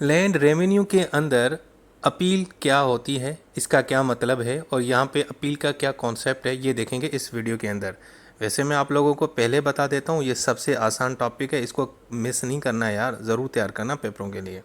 Land revenue के अंदर appeal क्या होती है, इसका क्या मतलब है और यहाँ पे अपील का क्या कॉन्सेप्ट है, ये देखेंगे इस वीडियो के अंदर। वैसे मैं आप लोगों को पहले बता देता हूँ, ये सबसे आसान टॉपिक है, इसको मिस नहीं करना है यार, ज़रूर तैयार करना पेपरों के लिए।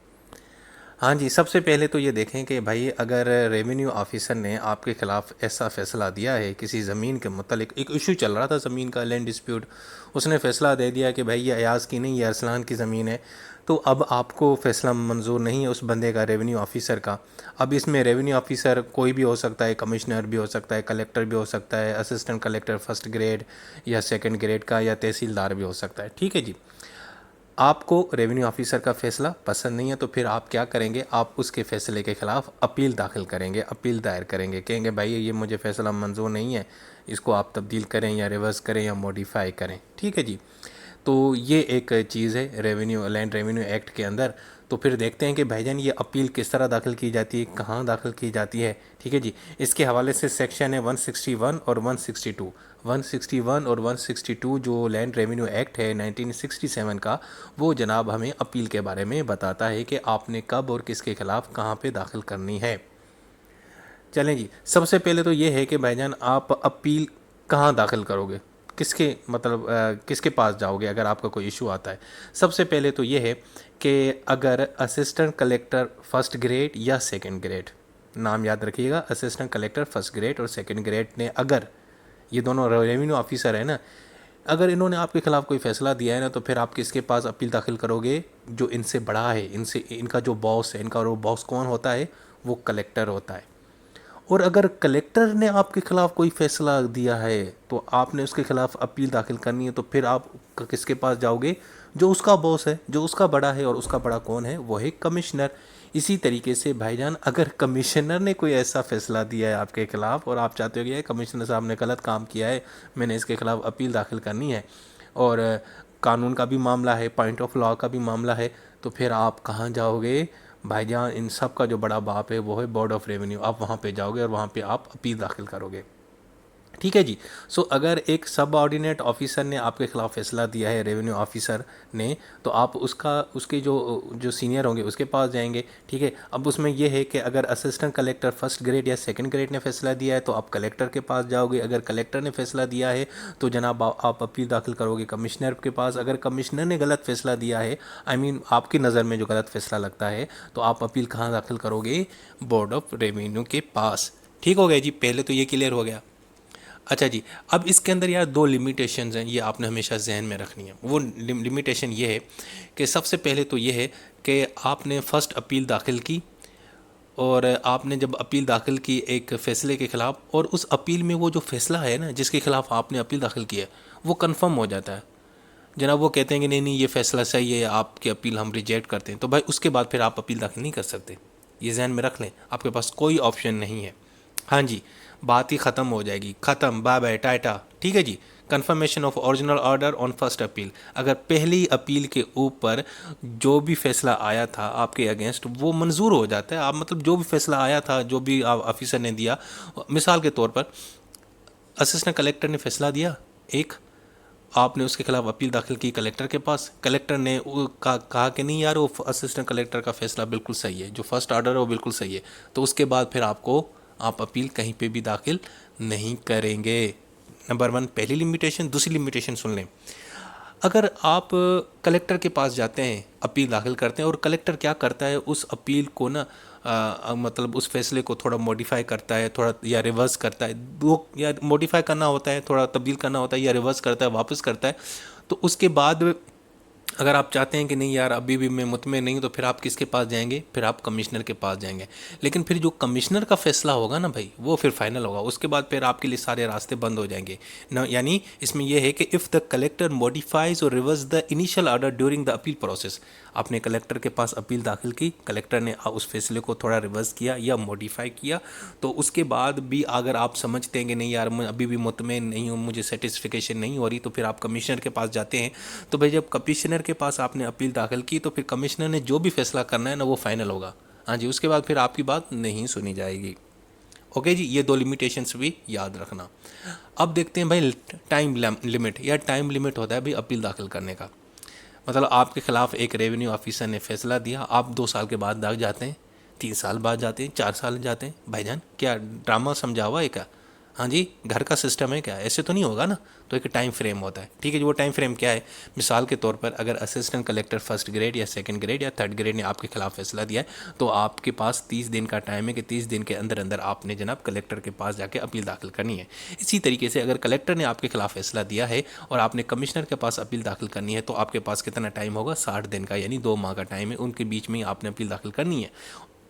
हाँ जी, सबसे पहले तो ये देखें कि भाई अगर रेवेन्यू ऑफिसर ने आपके ख़िलाफ़ ऐसा फ़ैसला दिया है किसी ज़मीन के मतलब एक इशू चल रहा था ज़मीन का, लैंड डिस्प्यूट, उसने फ़ैसला दे दिया कि भाई ये अयाज़ की नहीं, ये अरसलान की ज़मीन है, तो अब आपको फ़ैसला मंजूर नहीं है उस बंदे का, रेवेन्यू ऑफिसर का। अब इसमें रेवेन्यू ऑफिसर कोई भी हो सकता है, कमिश्नर भी हो सकता है, कलेक्टर भी हो सकता है, असिस्टेंट कलेक्टर फर्स्ट ग्रेड या सेकंड ग्रेड का, या तहसीलदार भी हो सकता है। ठीक है जी। आपको रेवेन्यू ऑफिसर का फ़ैसला पसंद नहीं है तो फिर आप क्या करेंगे, आप उसके फ़ैसले के ख़िलाफ़ अपील दाखिल करेंगे, अपील दायर करेंगे, कहेंगे भाई ये मुझे फ़ैसला मंजूर नहीं है, इसको आप तब्दील करें या रिवर्स करें या मॉडिफाई करें। ठीक है जी। तो ये एक चीज़ है रेवेन्यू, लैंड रेवेन्यू एक्ट के अंदर। तो फिर देखते हैं कि भाईजान ये अपील किस तरह दाखिल की जाती है, कहाँ दाखिल की जाती है। ठीक है जी। इसके हवाले से सेक्शन है 161 और 162। 161 और 162 जो लैंड रेवेन्यू एक्ट है 1967 का, वो जनाब हमें अपील के बारे में बताता है कि आपने कब और किसके ख़िलाफ़ कहाँ पे दाखिल करनी है। चलें जी, सबसे पहले तो ये है कि भाईजान आप अपील कहाँ दाखिल करोगे, किसके मतलब किसके पास जाओगे अगर आपका कोई इशू आता है। सबसे पहले तो ये है कि अगर असिस्टेंट कलेक्टर फर्स्ट ग्रेड या सेकंड ग्रेड, नाम याद रखिएगा, असिस्टेंट कलेक्टर फर्स्ट ग्रेड और सेकंड ग्रेड ने, अगर ये दोनों रेवेन्यू ऑफिसर है ना, अगर इन्होंने आपके ख़िलाफ़ कोई फ़ैसला दिया है ना, तो फिर आप किसके पास अपील दाखिल करोगे, जो इनसे बड़ा है, इनसे, इनका जो बॉस है, इनका वो बॉस कौन होता है, वो कलेक्टर होता है। और अगर कलेक्टर ने आपके खिलाफ़ कोई फ़ैसला दिया है तो आपने उसके खिलाफ़ अपील दाखिल करनी है, तो फिर आप किसके पास जाओगे, जो उसका बॉस है, जो उसका बड़ा है, और उसका बड़ा कौन है, वो है कमिश्नर। इसी तरीके से भाईजान अगर कमिश्नर ने कोई ऐसा फ़ैसला दिया है आपके ख़िलाफ़ और आप चाहते हो कि यार कमिश्नर साहब ने गलत काम किया है, मैंने इसके ख़िलाफ़ अपील दाखिल करनी है, और कानून का भी मामला है, पॉइंट ऑफ लॉ का भी मामला है, तो फिर आप कहाँ जाओगे भाईजान, इन सब का जो बड़ा बाप है वो है बोर्ड ऑफ रेवेन्यू। आप वहाँ पे जाओगे और वहाँ पे आप अपील दाखिल करोगे। ठीक है जी। सो अगर एक सब ऑर्डिनेट ऑफिसर ने आपके खिलाफ फैसला दिया है, रेवेन्यू ऑफिसर ने, तो आप उसका, उसके जो जो सीनियर होंगे उसके पास जाएंगे। ठीक है। अब उसमें यह है कि अगर असिस्टेंट कलेक्टर फर्स्ट ग्रेड या सेकंड ग्रेड ने फैसला दिया है तो आप कलेक्टर के पास जाओगे। अगर कलेक्टर ने फैसला दिया है तो जनाब आप अपील दाखिल करोगे कमिश्नर के पास। अगर कमिश्नर ने गलत फैसला दिया है, आई मीन आपकी नज़र में जो गलत फैसला लगता है, तो आप अपील कहाँ दाखिल करोगे, बोर्ड ऑफ रेवेन्यू के पास। ठीक हो गया जी, पहले तो ये क्लियर हो गया। अच्छा जी। अब इसके अंदर यार दो लिमिटेशंस हैं, ये आपने हमेशा जहन में रखनी है। वो लिमिटेशन ये है कि सबसे पहले तो ये है कि आपने फ़र्स्ट अपील दाखिल की, और आपने जब अपील दाखिल की एक फ़ैसले के ख़िलाफ़, और उस अपील में वो जो फ़ैसला है ना जिसके ख़िलाफ़ आपने अपील दाखिल की है, वो कंफर्म हो जाता है। जनाब वो कहते हैं कि नहीं नहीं ये फ़ैसला सही है, आपकी अपील हम रिजेक्ट करते हैं, तो भाई उसके बाद फिर आप अपील दाखिल नहीं कर सकते। ये जहन में रख लें, आपके पास कोई ऑप्शन नहीं है। हाँ जी, बात ही ख़त्म हो जाएगी, ख़त्म, बाय बाय टाटा। ठीक है जी। Confirmation of original order on first appeal. अगर पहली अपील के ऊपर जो भी फैसला आया था आपके अगेंस्ट वो मंजूर हो जाता है। आप मतलब जो भी फैसला आया था, जो भी ऑफिसर ने दिया, मिसाल के तौर पर असिस्टेंट कलेक्टर ने फैसला दिया एक, आपने उसके खिलाफ अपील दाखिल की कलेक्टर के पास, कलेक्टर ने कहा कि नहीं यार वो असिस्टेंट कलेक्टर का फैसला बिल्कुल सही है, जो फर्स्ट ऑर्डर है वो बिल्कुल सही है, तो उसके बाद फिर आप अपील कहीं पे भी दाखिल नहीं करेंगे। नंबर वन पहली लिमिटेशन। दूसरी लिमिटेशन सुन लें, अगर आप कलेक्टर के पास जाते हैं, अपील दाखिल करते हैं, और कलेक्टर क्या करता है, उस अपील को ना मतलब उस फैसले को थोड़ा मॉडिफाई करता है, थोड़ा या रिवर्स करता है, दो, या मॉडिफाई करना होता है, थोड़ा तब्दील करना होता है, या रिवर्स करता है, वापस करता है, तो उसके बाद अगर आप चाहते हैं कि नहीं यार अभी भी मैं मुतमिन नहीं हूँ, तो फिर आप किसके पास जाएंगे, फिर आप कमिश्नर के पास जाएंगे। लेकिन फिर जो कमिश्नर का फैसला होगा ना भाई, वो फिर फाइनल होगा, उसके बाद फिर आपके लिए सारे रास्ते बंद हो जाएंगे ना। यानी इसमें यह है कि इफ़ द कलेक्टर मॉडिफाइज और reverse the initial order during the appeal process, आपने कलेक्टर के पास अपील दाखिल की, कलेक्टर ने उस फैसले को थोड़ा रिवर्स किया या मॉडिफाई किया, तो उसके बाद भी अगर आप समझते हैं कि नहीं यार मैं अभी भी मुतमिन नहीं हूँ, मुझे सेटिस्फिकेशन नहीं हो रही, तो फिर आप कमिश्नर के पास जाते हैं। तो भाई जब कमिश्नर के पास आपने अपील दाखिल की, तो फिर कमिश्नर ने जो भी फैसला करना है ना वो फाइनल होगा। हाँ जी, उसके बाद फिर आपकी बात नहीं सुनी जाएगी। ओके जी, ये दो लिमिटेशंस भी याद रखना। अब देखते हैं भाई टाइम लिमिट, या टाइम लिमिट होता है भाई अपील दाखिल करने का। मतलब आपके ख़िलाफ़ एक रेवेन्यू ऑफिसर ने फैसला दिया, आप 2 साल के बाद दाग जाते हैं, 3 साल बाद जाते हैं, 4 साल जाते हैं। भाईजान क्या ड्रामा समझा हुआ है क्या? हाँ जी, घर का सिस्टम है क्या? ऐसे तो नहीं होगा ना। तो एक टाइम फ्रेम होता है, ठीक है जी। वो टाइम फ्रेम क्या है? मिसाल के तौर पर अगर असिस्टेंट कलेक्टर फर्स्ट ग्रेड या सेकंड ग्रेड या थर्ड ग्रेड ने आपके खिलाफ फैसला दिया है, तो आपके पास 30 दिन का टाइम है कि 30 दिन के अंदर अंदर आपने जनाब कलेक्टर के पास जाके अपील दाखिल करनी है। इसी तरीके से अगर कलेक्टर ने आपके खिलाफ फैसला दिया है और आपने कमिश्नर के पास अपील दाखिल करनी है, तो आपके पास कितना टाइम होगा? 60 दिन का, यानी 2 माह का टाइम है। उनके बीच में ही आपने अपील दाखिल करनी है।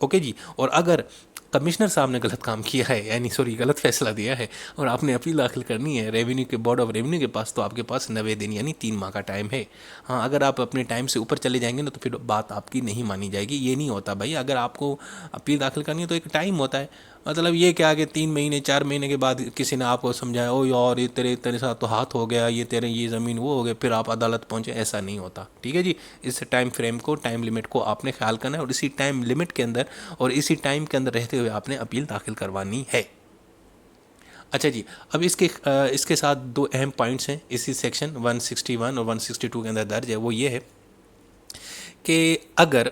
ओके जी। और अगर कमिश्नर साहब ने गलत काम किया है, यानी सॉरी गलत फैसला दिया है, और आपने अपील दाखिल करनी है रेवेन्यू के बोर्ड ऑफ रेवेन्यू के पास, तो आपके पास 90 दिन यानी 3 माह का टाइम है। हाँ, अगर आप अपने टाइम से ऊपर चले जाएंगे ना, तो फिर बात आपकी नहीं मानी जाएगी। ये नहीं होता भाई, अगर आपको अपील दाखिल करनी है तो एक टाइम होता है। मतलब ये क्या कि 3 महीने 4 महीने के बाद किसी ने आपको समझाया, ओ यार ये तेरे तेरे साथ तो हाथ हो गया, ये तेरे ये ज़मीन वो हो गया, फिर आप अदालत पहुँचे, ऐसा नहीं होता। ठीक है जी। इस टाइम फ्रेम को, टाइम लिमिट को आपने ख्याल करना है, और इसी टाइम लिमिट के अंदर और इसी टाइम के अंदर रहते हुए आपने अपील दाखिल करवानी है। अच्छा जी। अब इसके साथ 2 अहम पॉइंट्स हैं इसी सेक्शन 161 और 162 के अंदर दर्ज है। वो ये है कि अगर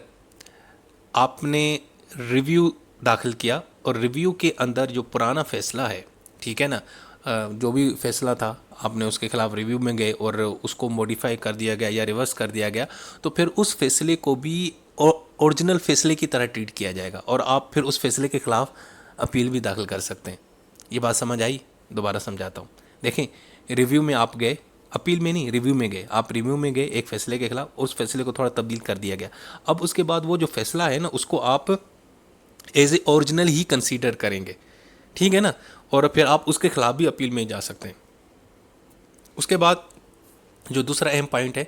आपने रिव्यू दाखिल किया और रिव्यू के अंदर जो पुराना फ़ैसला है, ठीक है ना, जो भी फ़ैसला था आपने उसके ख़िलाफ़ रिव्यू में गए और उसको मॉडिफाई कर दिया गया या रिवर्स कर दिया गया, तो फिर उस फैसले को भी ओरिजिनल फैसले की तरह ट्रीट किया जाएगा और आप फिर उस फैसले के ख़िलाफ़ अपील भी दाखिल कर सकते हैं। ये बात समझ आई? दोबारा समझाता हूँ। देखें, रिव्यू में आप गए, अपील में नहीं, रिव्यू में गए। आप रिव्यू में गए एक फ़ैसले के ख़िलाफ़, उस फैसले को थोड़ा तब्दील कर दिया गया। अब उसके बाद वो जो फैसला है ना, उसको आप एज ए ओरिजिनल ही कंसीडर करेंगे, ठीक है ना, और फिर आप उसके खिलाफ भी अपील में जा सकते हैं। उसके बाद जो दूसरा अहम पॉइंट है,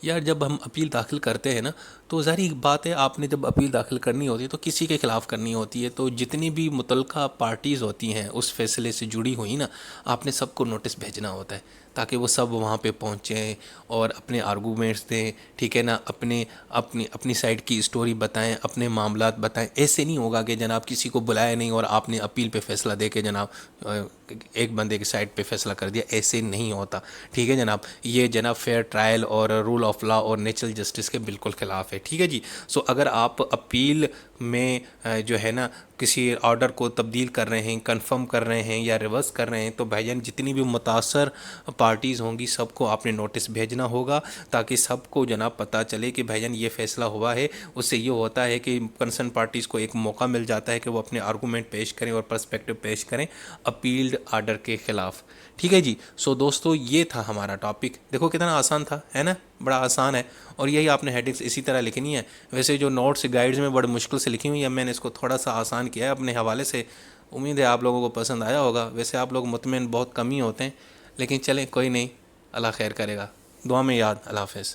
यार जब हम अपील दाखिल करते हैं ना, तो ज़ाहिर बात है आपने जब अपील दाखिल करनी होती है तो किसी के ख़िलाफ़ करनी होती है, तो जितनी भी मुतलका पार्टीज़ होती हैं उस फैसले से जुड़ी हुई ना, आपने सबको नोटिस भेजना होता है ताकि वो सब वहाँ पे पहुँचें और अपने आर्गूमेंट्स दें, ठीक है ना, अपने अपनी अपनी साइड की स्टोरी बताएं, अपने मामलात बताएं। ऐसे नहीं होगा कि जनाब किसी को बुलाया नहीं और आपने अपील पे फ़ैसला दे के जनाब एक बंदे की साइड पे फ़ैसला कर दिया। ऐसे नहीं होता, ठीक है जनाब। ये जनाब फेयर ट्रायल और रूल ऑफ लॉ और नेचुरल जस्टिस के बिल्कुल ख़िलाफ़ है, ठीक है जी। सो अगर आप अपील में जो है ना किसी ऑर्डर को तब्दील कर रहे हैं, कंफर्म कर रहे हैं या रिवर्स कर रहे हैं, तो भाईजान जितनी भी मुतासर पार्टीज़ होंगी सबको आपने नोटिस भेजना होगा ताकि सबको जनाब पता चले कि भाईजान ये फ़ैसला हुआ है। उससे ये होता है कि कंसर्न पार्टीज़ को एक मौका मिल जाता है कि वो अपने आर्गूमेंट पेश करें और पर्सपेक्टिव पेश करें अपील्ड आर्डर के ख़िलाफ़, ठीक है जी। सो दोस्तों, ये था हमारा टॉपिक। देखो कितना आसान था, है ना, बड़ा आसान है। और यही आपने हेडिंग्स इसी तरह लिखनी है। वैसे जो नोट्स गाइड्स में बड़ी मुश्किल से लिखी हुई है, मैंने इसको थोड़ा सा आसान किया है अपने हवाले से। उम्मीद है आप लोगों को पसंद आया होगा। वैसे आप लोग मुतमिन बहुत कम ही होते हैं, लेकिन चलें कोई नहीं, अल्लाह खैर करेगा। दुआ में याद। अल्लाह हाफ़िज़।